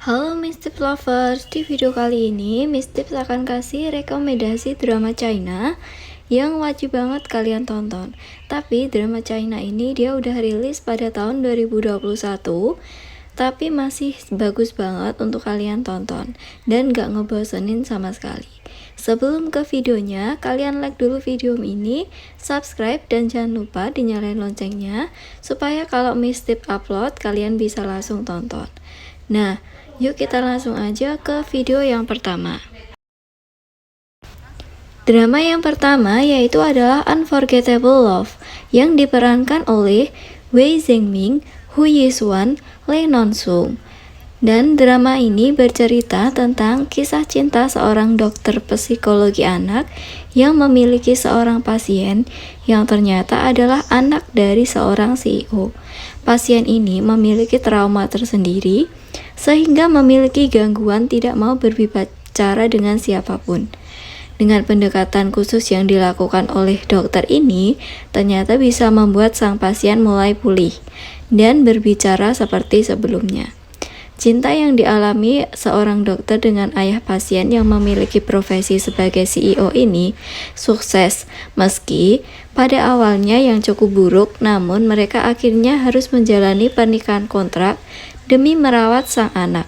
Halo Miss Tips Lovers, di video kali ini Miss Tips akan kasih rekomendasi drama China yang wajib banget kalian tonton. Tapi drama China ini dia udah rilis pada tahun 2021, tapi masih bagus banget untuk kalian tonton dan gak ngebosenin sama sekali. Sebelum ke videonya, kalian like dulu video ini, subscribe, dan jangan lupa dinyalain loncengnya supaya kalau Miss Tips upload kalian bisa langsung tonton. Nah, yuk kita langsung aja ke video yang pertama. Drama yang pertama yaitu adalah Unforgettable Love yang diperankan oleh Wei Zhengming, Hu Yiswan, Lee Non-sung. Dan drama ini bercerita tentang kisah cinta seorang dokter psikologi anak yang memiliki seorang pasien yang ternyata adalah anak dari seorang CEO. Pasien ini memiliki trauma tersendiri sehingga memiliki gangguan tidak mau berbicara dengan siapapun. Dengan pendekatan khusus yang dilakukan oleh dokter ini, ternyata bisa membuat sang pasien mulai pulih dan berbicara seperti sebelumnya. Cinta yang dialami seorang dokter dengan ayah pasien yang memiliki profesi sebagai CEO ini sukses, meski pada awalnya yang cukup buruk, namun mereka akhirnya harus menjalani pernikahan kontrak demi merawat sang anak.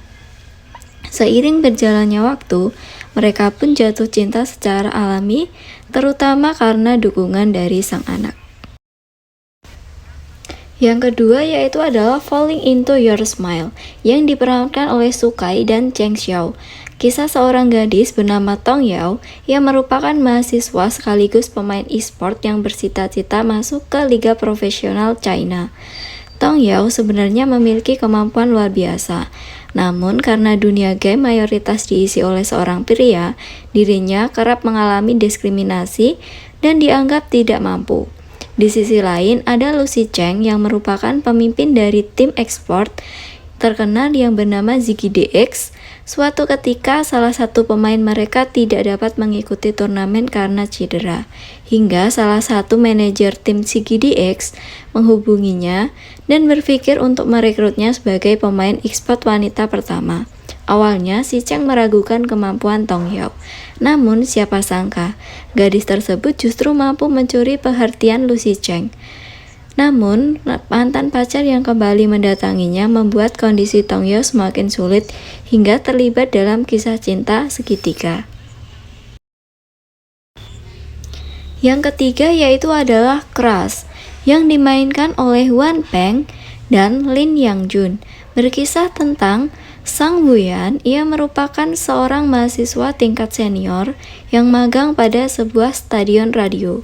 Seiring berjalannya waktu, mereka pun jatuh cinta secara alami, terutama karena dukungan dari sang anak. Yang kedua yaitu adalah Falling Into Your Smile yang diperankan oleh Sukai dan Cheng Xiao. Kisah seorang gadis bernama Tong Yao yang merupakan mahasiswa sekaligus pemain e-sport yang bercita-cita masuk ke liga profesional China. Tong Yao sebenarnya memiliki kemampuan luar biasa. Namun karena dunia game mayoritas diisi oleh seorang pria, dirinya kerap mengalami diskriminasi dan dianggap tidak mampu. Di sisi lain, ada Lucy Cheng yang merupakan pemimpin dari tim ekspor terkenal yang bernama Ziggy DX. Suatu ketika, salah satu pemain mereka tidak dapat mengikuti turnamen karena cedera. Hingga salah satu manajer tim Ziggy DX menghubunginya dan berpikir untuk merekrutnya sebagai pemain ekspor wanita pertama. Awalnya, si Cheng meragukan kemampuan Tong Yao. Namun, siapa sangka, gadis tersebut justru mampu mencuri perhatian Lucy Cheng. Namun, mantan pacar yang kembali mendatanginya membuat kondisi Tong Yao semakin sulit hingga terlibat dalam kisah cinta segitiga. Yang ketiga yaitu adalah Crush, yang dimainkan oleh Wan Peng dan Lin Yang Jun. Berkisah tentang Sang Buyan, ia merupakan seorang mahasiswa tingkat senior yang magang pada sebuah stadion radio.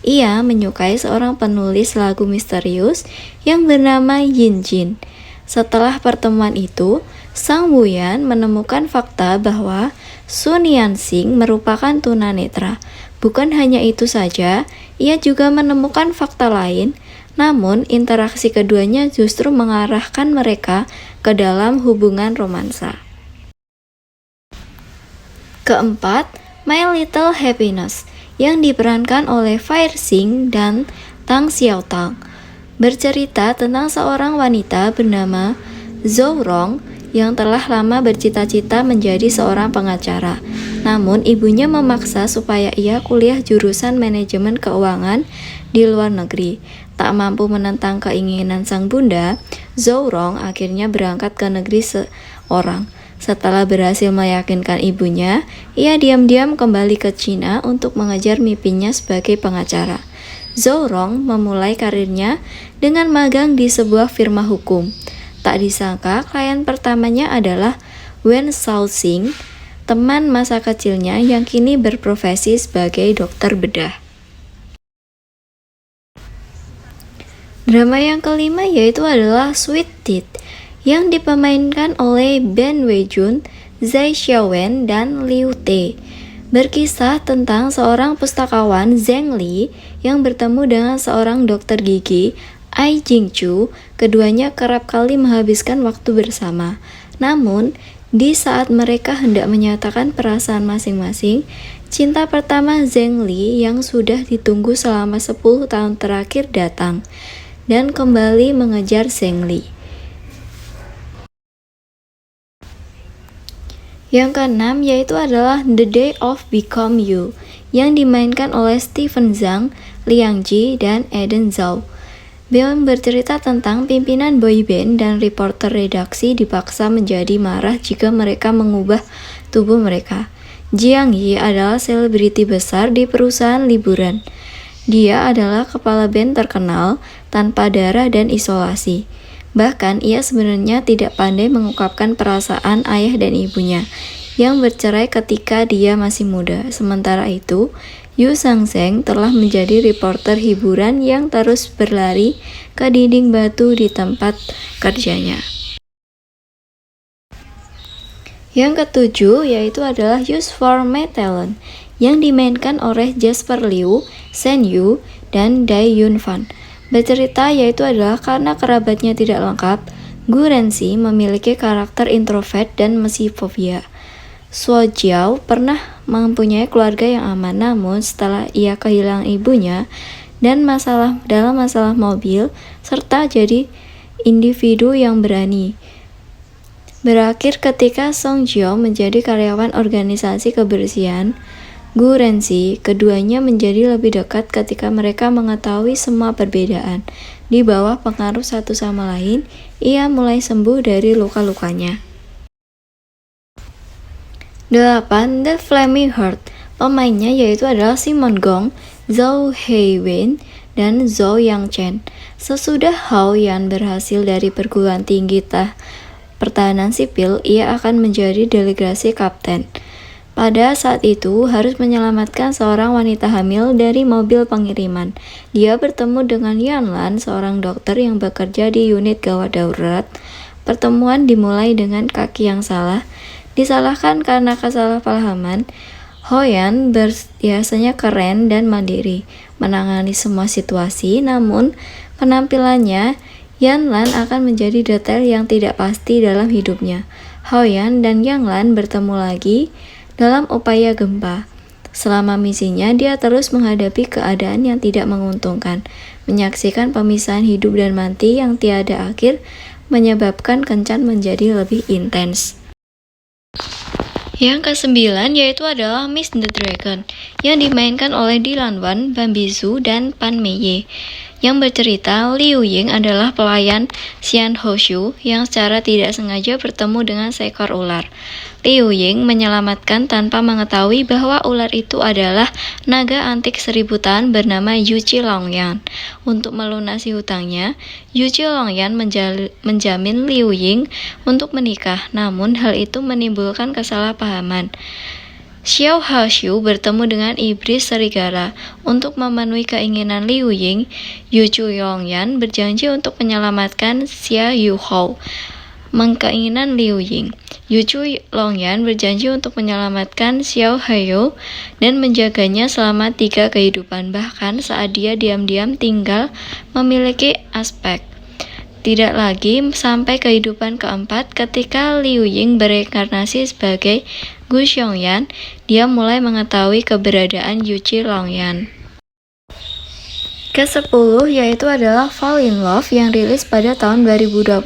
Ia menyukai seorang penulis lagu misterius yang bernama Yin Jin. Setelah pertemuan itu, Sang Buyan menemukan fakta bahwa Sun Yansing merupakan tunanetra. Bukan hanya itu saja, ia juga menemukan fakta lain. Namun, interaksi keduanya justru mengarahkan mereka ke dalam hubungan romansa. Keempat, My Little Happiness yang diperankan oleh Fire Sing dan Tang Xiaotang. Bercerita tentang seorang wanita bernama Zhou Rong yang telah lama bercita-cita menjadi seorang pengacara. Namun ibunya memaksa supaya ia kuliah jurusan manajemen keuangan di luar negeri. Tak mampu menentang keinginan sang bunda, Zhou Rong akhirnya berangkat ke negeri seorang. Setelah berhasil meyakinkan ibunya, ia diam-diam kembali ke Cina untuk mengejar mimpinya sebagai pengacara. Zhou Rong memulai karirnya dengan magang di sebuah firma hukum. Tak disangka, klien pertamanya adalah Wen Shaoxing, teman masa kecilnya yang kini berprofesi sebagai dokter bedah. Drama yang kelima yaitu adalah Sweet Teeth yang dipermainkan oleh Ben Weijun, Zhai Xiaowen, dan Liu Te. Berkisah tentang seorang pustakawan Zheng Li yang bertemu dengan seorang dokter gigi, Ai Jingchu. Keduanya kerap kali menghabiskan waktu bersama. Namun, di saat mereka hendak menyatakan perasaan masing-masing, cinta pertama Zheng Li yang sudah ditunggu selama 10 tahun terakhir datang dan kembali mengejar Zheng Li. Yang keenam yaitu adalah The Day of Become You yang dimainkan oleh Stephen Zhang, Liang Ji, dan Eden Zhao. Film bercerita tentang pimpinan boyband dan reporter redaksi dipaksa menjadi marah jika mereka mengubah tubuh mereka. Jiang Yi adalah selebriti besar di perusahaan liburan. Dia adalah kepala band terkenal tanpa darah dan isolasi. Bahkan ia sebenarnya tidak pandai mengungkapkan perasaan ayah dan ibunya yang bercerai ketika dia masih muda. Sementara itu, Yu Sang-seng telah menjadi reporter hiburan yang terus berlari ke dinding batu di tempat kerjanya. Yang ketujuh yaitu adalah Use for My Talent yang dimainkan oleh Jasper Liu, Shen Yu, dan Dai Yun Fan. Bercerita yaitu adalah karena kerabatnya tidak lengkap, Gu Renzi memiliki karakter introvert dan mesifobia. Suo Jiao pernah mempunyai keluarga yang aman, namun setelah ia kehilangan ibunya dan dalam masalah mobil, serta jadi individu yang berani. Berakhir ketika Song Jiao menjadi karyawan organisasi kebersihan Gu Renzi, keduanya menjadi lebih dekat ketika mereka mengetahui semua perbedaan. Di bawah pengaruh satu sama lain, ia mulai sembuh dari luka-lukanya. 8. The Flaming Heart. Pemainnya yaitu adalah Simon Gong, Zhou Heiwen, dan Zhou Yangchen. Sesudah Hao Yan berhasil dari perguruan tinggi pertahanan sipil, ia akan menjadi delegasi kapten. Pada saat itu, harus menyelamatkan seorang wanita hamil dari mobil pengiriman. Dia bertemu dengan Yan Lan, seorang dokter yang bekerja di unit gawat darurat. Pertemuan dimulai dengan kaki yang salah, disalahkan karena kesalahpahaman. Ho Yan biasanya keren dan mandiri, menangani semua situasi, namun penampilannya Yan Lan akan menjadi detail yang tidak pasti dalam hidupnya. Ho Yan dan Yang Lan bertemu lagi dalam upaya gempa. Selama misinya, dia terus menghadapi keadaan yang tidak menguntungkan, menyaksikan pemisahan hidup dan mati yang tiada akhir, menyebabkan kencan menjadi lebih intens. Yang kesembilan yaitu adalah Miss the Dragon, yang dimainkan oleh Dylan Wan, Bambizu, dan Pan Mei. Yang bercerita, Liu Ying adalah pelayan Xian Hoshu yang secara tidak sengaja bertemu dengan seekor ular. Liu Ying menyelamatkan tanpa mengetahui bahwa ular itu adalah naga antik 1000 tahun bernama Yuchi Longyan. Untuk melunasi hutangnya, Yuchi Longyan menjamin Liu Ying untuk menikah, namun hal itu menimbulkan kesalahpahaman. Xiao Hoshu bertemu dengan iblis serigala. Untuk memenuhi keinginan Liu Ying, Yuchi Longyan berjanji untuk menyelamatkan Xia Yuhou. Keinginan Liu Ying, Yuchi Longyan berjanji untuk menyelamatkan Xiao Haiyou dan menjaganya selama 3 kehidupan, bahkan saat dia diam-diam tinggal memiliki aspek. Tidak lagi sampai kehidupan keempat, ketika Liu Ying bereinkarnasi sebagai Gu Xiongyan, dia mulai mengetahui keberadaan Yuchi Longyan. Ke-10 yaitu adalah Fall in Love yang rilis pada tahun 2021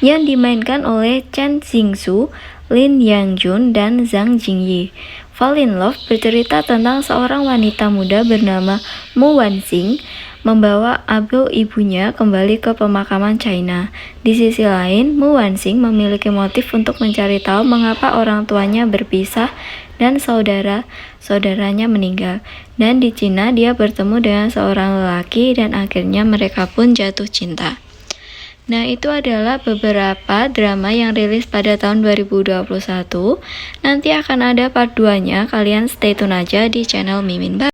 yang dimainkan oleh Chen Xingsu, Lin Yangjun, dan Zhang Jingyi. Fall in Love bercerita tentang seorang wanita muda bernama Mu Wanxing membawa abel ibunya kembali ke pemakaman China. Di sisi lain, Mu Wanxing memiliki motif untuk mencari tahu mengapa orang tuanya berpisah dan saudara-saudaranya meninggal. Dan di Cina, dia bertemu dengan seorang lelaki dan akhirnya mereka pun jatuh cinta. Nah, itu adalah beberapa drama yang rilis pada tahun 2021. Nanti akan ada part 2-nya, kalian stay tune aja di channel Mimin. Bye!